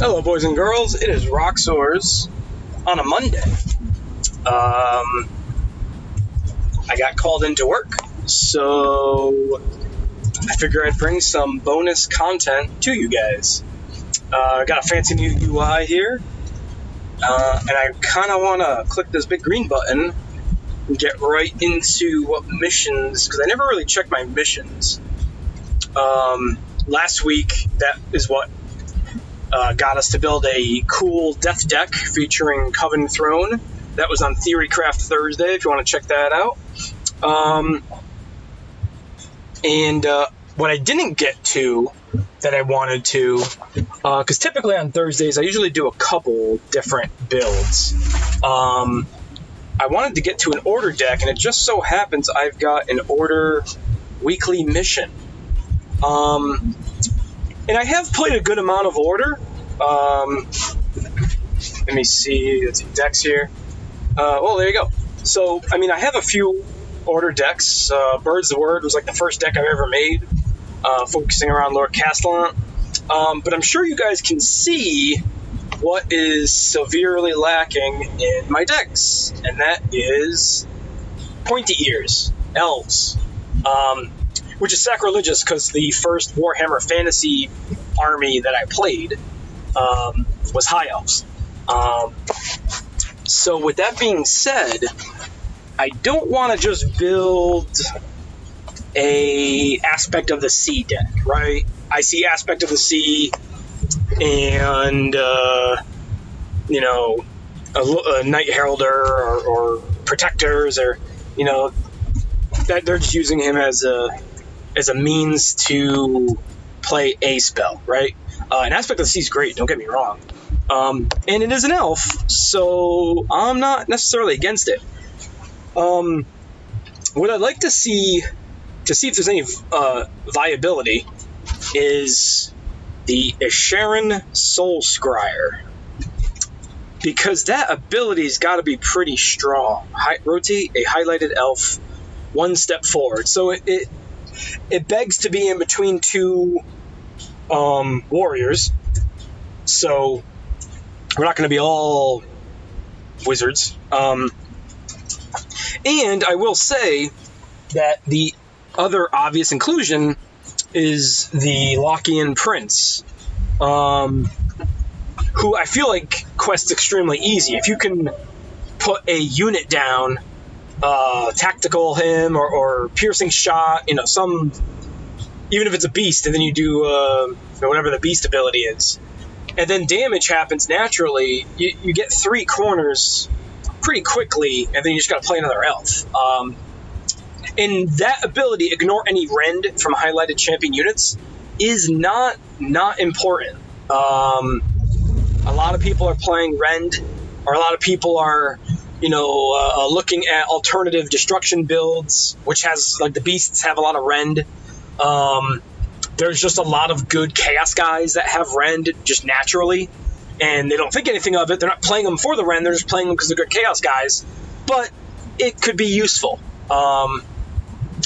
Hello, boys and girls. It is Roxors on a Monday. I got called into work, so I figure I'd bring some bonus content to you guys. Got a fancy new UI here, and I kind of want to click this big green button and get right into what missions, because I never really checked my missions. Last week, that is what got us to build a cool death deck featuring Coven Throne. That was on Theorycraft Thursday, if you want to check that out. What I didn't get to that I wanted to, because typically on Thursdays I usually do a couple different builds. I wanted to get to an order deck, and it just so happens I've got an order weekly mission. And I have played a good amount of Order. Let me see, let's see, decks here. Well, there you go. So, I mean, I have a few Order decks. Bird's the Word was like the first deck I've ever made, focusing around Lord Castellan. But I'm sure you guys can see what is severely lacking in my decks, and that is pointy ears, Aelves. Which is sacrilegious because the first Warhammer fantasy army that I played was High Elves. So with that being said, I don't want to just build a Aspect of the Sea deck, right? I see Aspect of the Sea and, a Night Heralder or Protectors, or, that they're just using him as a means to play a spell, right? An Aspect of the Sea is great, don't get me wrong. And it is an elf, so I'm not necessarily against it. What I'd like to see if there's any viability is the Esharan Soul Scryer, because that ability's got to be pretty strong. Rotate a highlighted elf one step forward. So it begs to be in between two warriors, so we're not going to be all wizards. And I will say that the other obvious inclusion is the Lockian Prince, who I feel like quests extremely easy. If you can put a unit down, tactical him or piercing shot, even if it's a beast, and then you do whatever the beast ability is, and then damage happens naturally, you get three corners pretty quickly, and then you just got to play another elf. And that ability, ignore any rend from highlighted champion units, is not important. A lot of people are playing rend, or a lot of people are looking at alternative destruction builds, which has, like, the beasts have a lot of rend. There's just a lot of good chaos guys that have rend just naturally, and they don't think anything of it. They're not playing them for the rend, they're just playing them because they're good chaos guys. But it could be useful,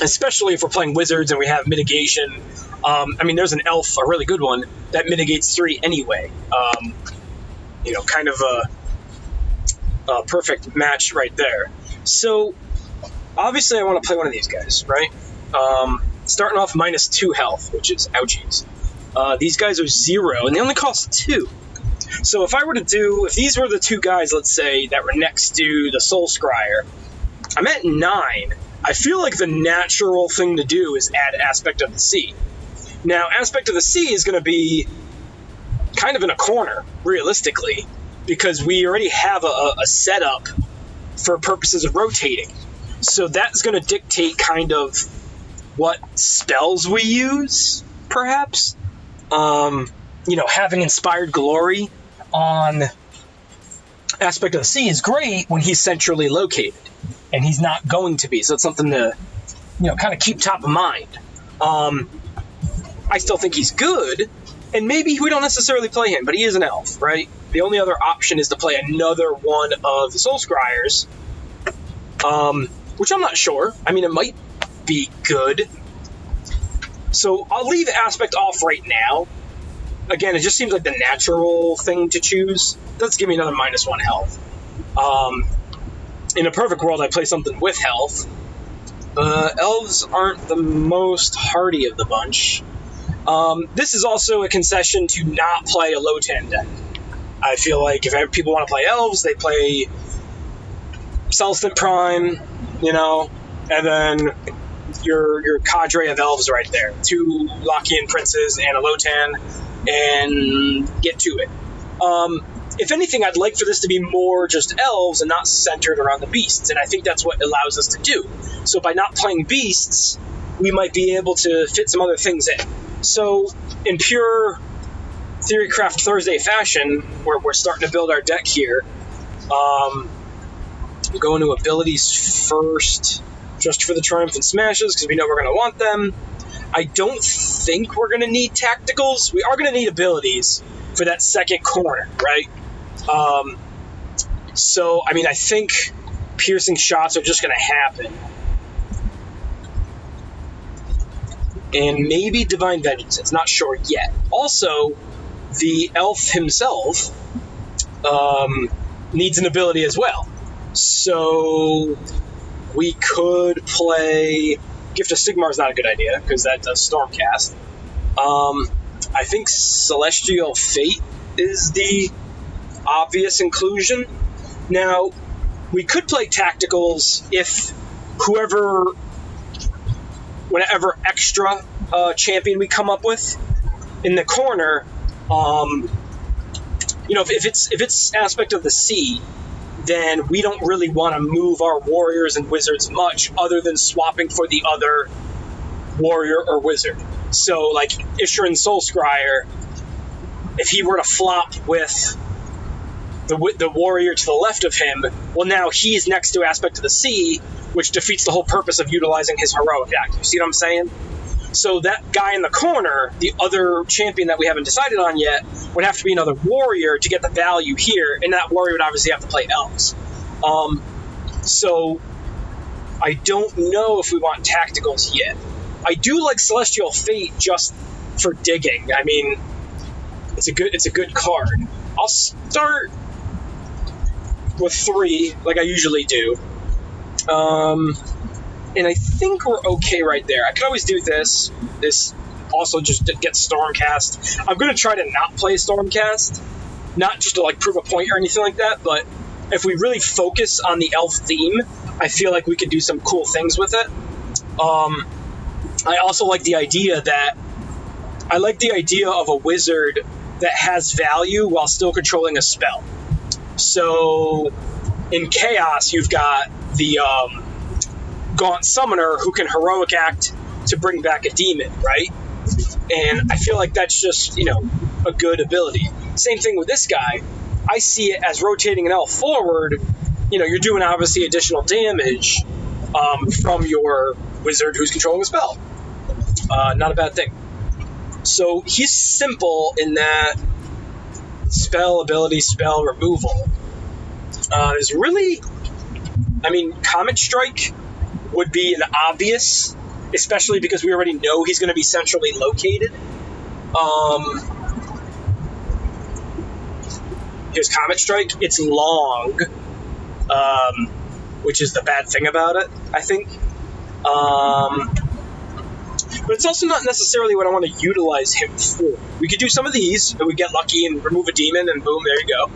especially if we're playing wizards and we have mitigation. There's an elf, a really good one, that mitigates 3 anyway. Kind of a perfect match right there. So obviously I want to play one of these guys, right? Starting off -2 health, which is ouchies. These guys are 0, and they only cost 2. So if these were the 2 guys, let's say, that were next to the Soul Scryer, I'm at 9. I feel like the natural thing to do is add Aspect of the Sea. Now, Aspect of the Sea is going to be kind of in a corner, realistically, because we already have a setup for purposes of rotating. So that's going to dictate kind of what spells we use, perhaps. Having Inspired Glory on Aspect of the Sea is great when he's centrally located, and he's not going to be. So it's something to, kind of keep top of mind. I still think he's good, and maybe we don't necessarily play him, but he is an elf, right? The only other option is to play another one of the Soul Scryers, which I'm not sure. It might be good. So I'll leave Aspect off right now, again, it just seems like the natural thing to choose. Let's give me another -1 health. In a perfect world, I play something with health. Elves aren't the most hardy of the bunch. This is also a concession to not play a low 10 deck. I feel like if people want to play elves, they play Celestant Prime, and then your cadre of elves right there. 2 Lockian princes and a low 10, and get to it. If anything, I'd like for this to be more just elves and not centered around the beasts, and I think that's what allows us to do. So by not playing beasts, we might be able to fit some other things in. So in pure Theorycraft Thursday fashion, where we're starting to build our deck here, we'll go into abilities first, just for the Triumphant Smashes, because we know we're going to want them. I don't think we're going to need tacticals. We are going to need abilities for that second corner, right? So, I think piercing shots are just going to happen. And maybe Divine Vengeance. It's not sure yet. Also, the elf himself needs an ability as well. So we could play... Gift of Sigmar is not a good idea, because that does Stormcast. I think Celestial Fate is the obvious inclusion. Now, we could play tacticals if whatever extra champion we come up with in the corner, if it's aspect of the sea, then we don't really want to move our warriors and wizards much other than swapping for the other warrior or wizard. So, like, Isherin Soulscryer, if he were to flop with the warrior to the left of him, well, now he's next to Aspect of the Sea, which defeats the whole purpose of utilizing his heroic act. You see what I'm saying? So that guy in the corner, the other champion that we haven't decided on yet, would have to be another warrior to get the value here, and that warrior would obviously have to play elves. So I don't know if we want tacticals yet. I do like Celestial Fate just for digging. It's a good card. I'll start with 3, like I usually do. And I think we're okay right there. I could always do this. This also just gets Stormcast. I'm going to try to not play Stormcast. Not just to prove a point or anything like that, but if we really focus on the elf theme, I feel like we could do some cool things with it. I also like the idea of a wizard that has value while still controlling a spell. So in Chaos, you've got the Gaunt Summoner who can heroic act to bring back a demon, right? And I feel like that's just, a good ability. Same thing with this guy. I see it as rotating an elf forward. You're doing obviously additional damage from your wizard who's controlling a spell. Not a bad thing. So he's simple in that spell ability, spell removal. Is really, Comet Strike would be an obvious, especially because we already know he's going to be centrally located. Here's Comet Strike. It's long, which is the bad thing about it, I think. But it's also not necessarily what I want to utilize him for. We could do some of these, and we get lucky and remove a demon, and boom, there you go.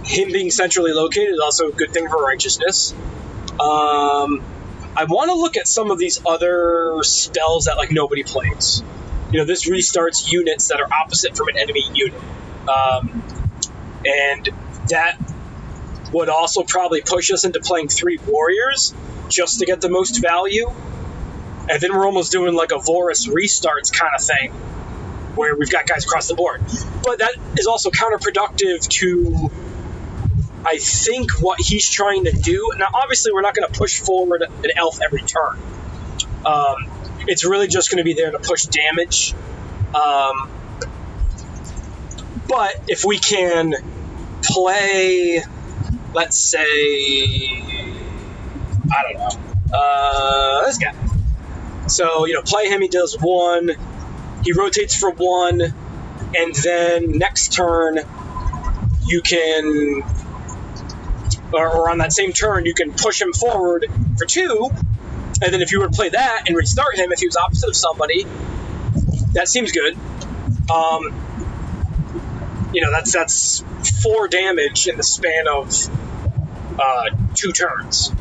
Him being centrally located is also a good thing for Righteousness. I want to look at some of these other spells that nobody plays. This restarts units that are opposite from an enemy unit. And that would also probably push us into playing 3 warriors just to get the most value. And then we're almost doing a Vorus restarts kind of thing, where we've got guys across the board. But that is also counterproductive to, I think, what he's trying to do. Now, obviously, we're not going to push forward an elf every turn. It's really just going to be there to push damage. But if we can play, let's say, I don't know, this guy. So, play him, he does 1, he rotates for 1, and then next turn you can, or on that same turn, you can push him forward for 2, and then if you were to play that and restart him, if he was opposite of somebody, that seems good. That's 4 damage in the span of 2 turns,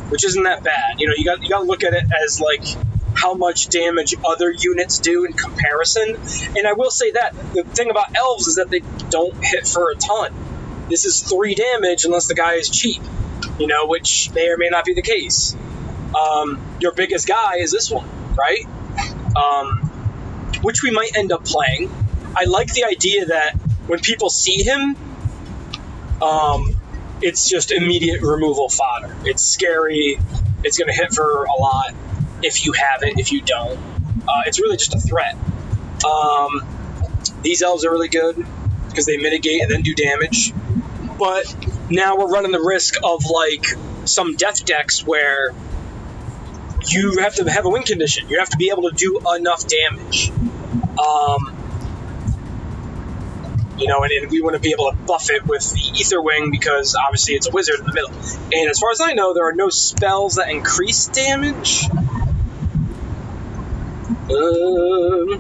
which isn't that bad. You got to look at it as like how much damage other units do in comparison. And I will say that the thing about elves is that they don't hit for a ton. This is 3 damage unless the guy is cheap, which may or may not be the case. Your biggest guy is this one, right? Which we might end up playing. I like the idea that when people see him, it's just immediate removal fodder. It's scary. It's going to hit for a lot if you have it. If you don't, it's really just a threat. These elves are really good because they mitigate and then do damage. But now we're running the risk of like some death decks where you have to have a win condition. You have to be able to do enough damage. And we want to be able to buff it with the Ether Wing because obviously it's a wizard in the middle. And as far as I know, there are no spells that increase damage. No.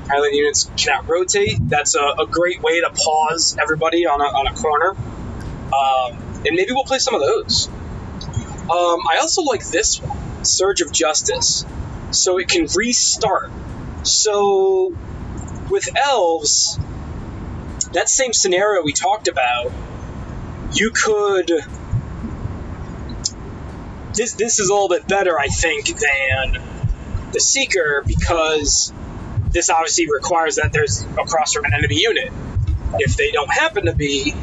Pilot units cannot rotate. That's a great way to pause everybody on a corner. And maybe we'll play some of those. I also like this one, Surge of Justice. So it can restart. So with elves, that same scenario we talked about, you could... This is a little bit better, I think, than the Seeker, because this obviously requires that there's a cross from an enemy unit. If they don't happen to be,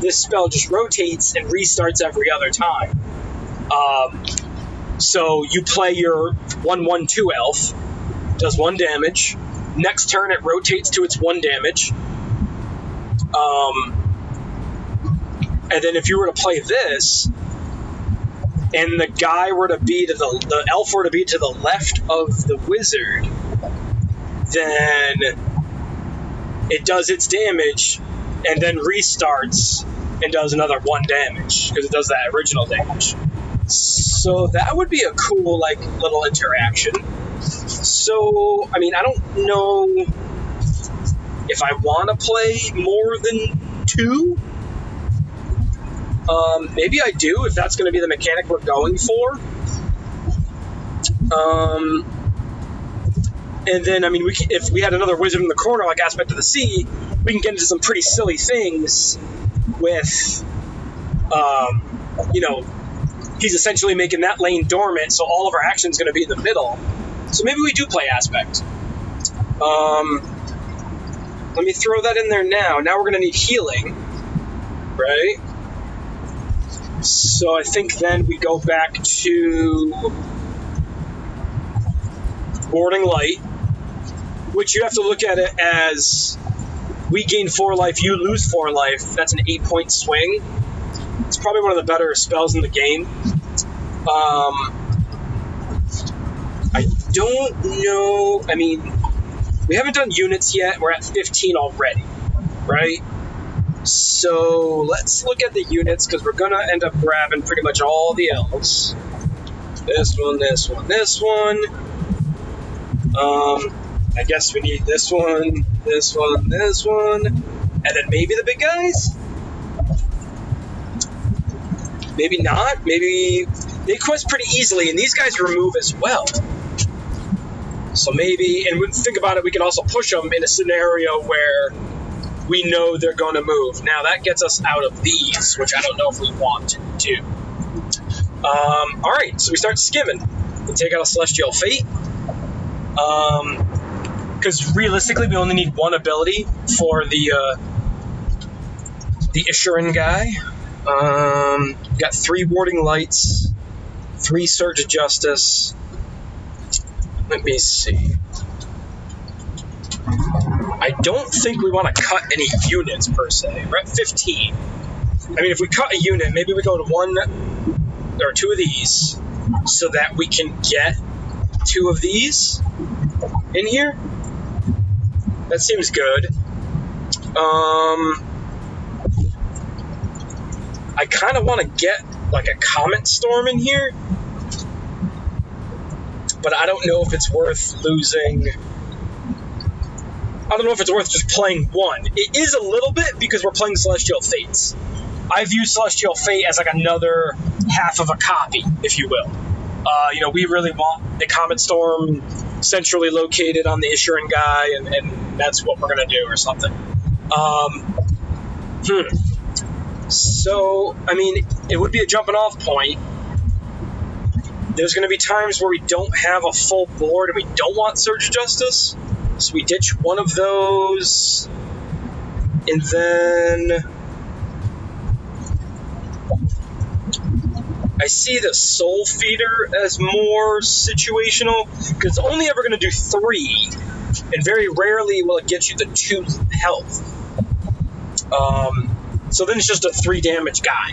this spell just rotates and restarts every other time. So you play your 1/1/2 elf, does 1 damage. Next turn it rotates to its 1 damage. And then if you were to play this, and the guy were to be to the elf were to be to the left of the wizard, then it does its damage and then restarts and does another 1 damage because it does that original damage. So that would be a cool little interaction. So I don't know if I want to play more than 2. Maybe I do if that's going to be the mechanic we're going for. And then if we had another wizard in the corner like Aspect of the Sea, we can get into some pretty silly things with he's essentially making that lane dormant, so all of our action is going to be in the middle. So maybe we do play Aspect. Let me throw that in there now. Now we're going to need healing, right? So I think then we go back to Warding Light, which you have to look at it as we gain 4 life, you lose 4 life. That's an 8-point swing. It's probably one of the better spells in the game. I don't know. We haven't done units yet. We're at 15 already, right? So let's look at the units because we're going to end up grabbing pretty much all the elves. This one, this one, this one. I guess we need this one, this one, this one, and then maybe the big guys? Maybe not. Maybe they quest pretty easily, and these guys remove as well. So maybe, and think about it, we can also push them in a scenario where we know they're going to move. Now that gets us out of these, which I don't know if we want to do. Alright, so we start skimming. We take out a Celestial Fate. Because realistically, we only need 1 ability for the Ishurin guy. We got 3 Warding Lights, 3 Surge of Justice. Let me see. I don't think we want to cut any units, per se. We're at 15. If we cut a unit, maybe we go to 1 or 2 of these, so that we can get 2 of these in here. That seems good. I kind of want to get like a Comet Storm in here, but I don't know if it's worth losing. I don't know if it's worth just playing 1. It is a little bit because we're playing Celestial Fates. I view Celestial Fate as like another half of a copy, if you will. We really want a Comet Storm centrally located on the Issurin guy, and that's what we're going to do or something. So, I mean, it would be a jumping off point. There's going to be times where we don't have a full board and we don't want Surge Justice, so we ditch one of those, and then I see the Soul Feeder as more situational, because it's only ever going to do 3, and very rarely will it get you the 2 health. So then it's just a 3 damage guy,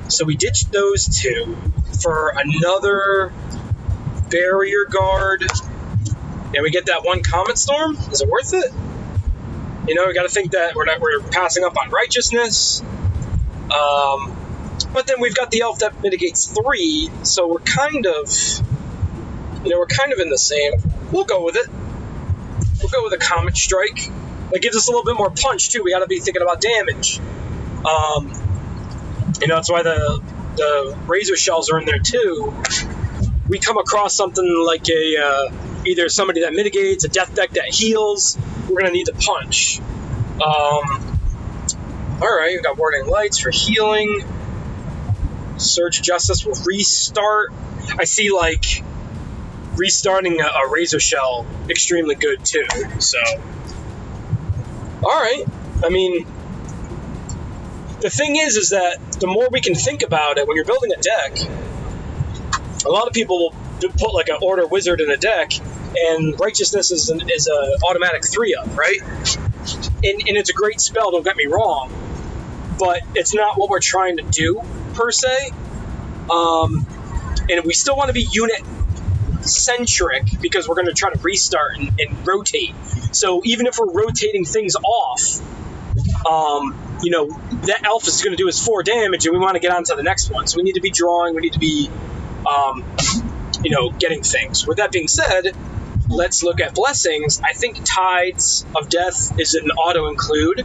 So we ditched those 2 for another Barrier Guard, and we get that 1 Comet Storm. Is it worth it? We got to think that we're passing up on Righteousness. But then we've got the Elf that mitigates 3, so we're kind of in the same. We'll go with it. We'll go with a Comet Strike. That gives us a little bit more punch, too. We got to be thinking about damage. That's why the Razor Shells are in there, too. We come across something like either somebody that mitigates, a death deck that heals. We're going to need the punch. Alright, we've got Warding Lights for healing. Surge Justice will restart. I see, restarting a Razor Shell extremely good, too. So, alright. I mean, the thing is that the more we can think about it, when you're building a deck, a lot of people will put like an Order Wizard in a deck, and Righteousness is an automatic 3-up, right? And it's a great spell, don't get me wrong, but it's not what we're trying to do, per se. And we still want to be unit-centric, because we're going to try to restart and rotate. So even if we're rotating things off, that Elf is going to do his 4 damage, and we want to get on to the next one. So we need to be drawing, we need to be, getting things. With that being said, let's look at Blessings. I think Tides of Death is an auto-include.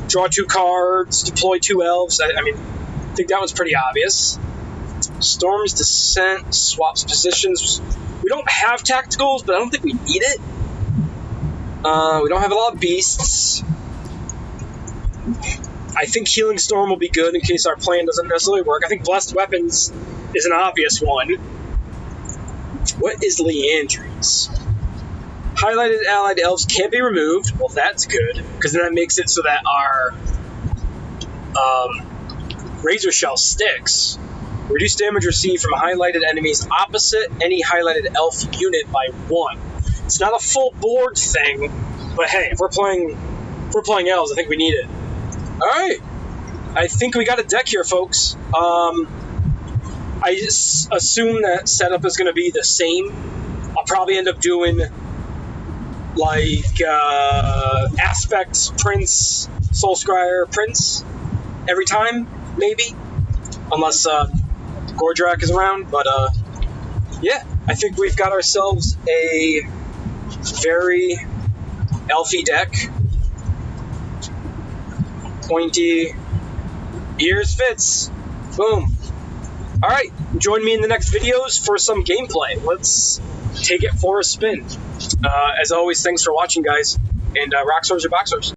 Draw 2 cards, deploy 2 Elves. I think that one's pretty obvious. Storm's Descent, swaps positions. We don't have Tacticals, but I don't think we need it. We don't have a lot of Beasts. I think Healing Storm will be good in case our plan doesn't necessarily work. I think Blessed Weapons is an obvious one. What is Leandry's? Highlighted allied elves can't be removed. Well, that's good, because then that makes it so that our Razor Shell sticks. Reduce damage received from highlighted enemies opposite any highlighted elf unit by 1. It's not a full board thing, but hey, if we're playing elves, I think we need it. Alright, I think we got a deck here, folks. I assume that setup is going to be the same. I'll probably end up doing Aspect, Prince, Soulscryer, Prince every time, maybe, unless Gordrak is around. But yeah, I think we've got ourselves a very elfy deck. Pointy ears fits. Boom. Alright, join me in the next videos for some gameplay. Let's take it for a spin. As always, thanks for watching, guys. And Rockstars are Boxers.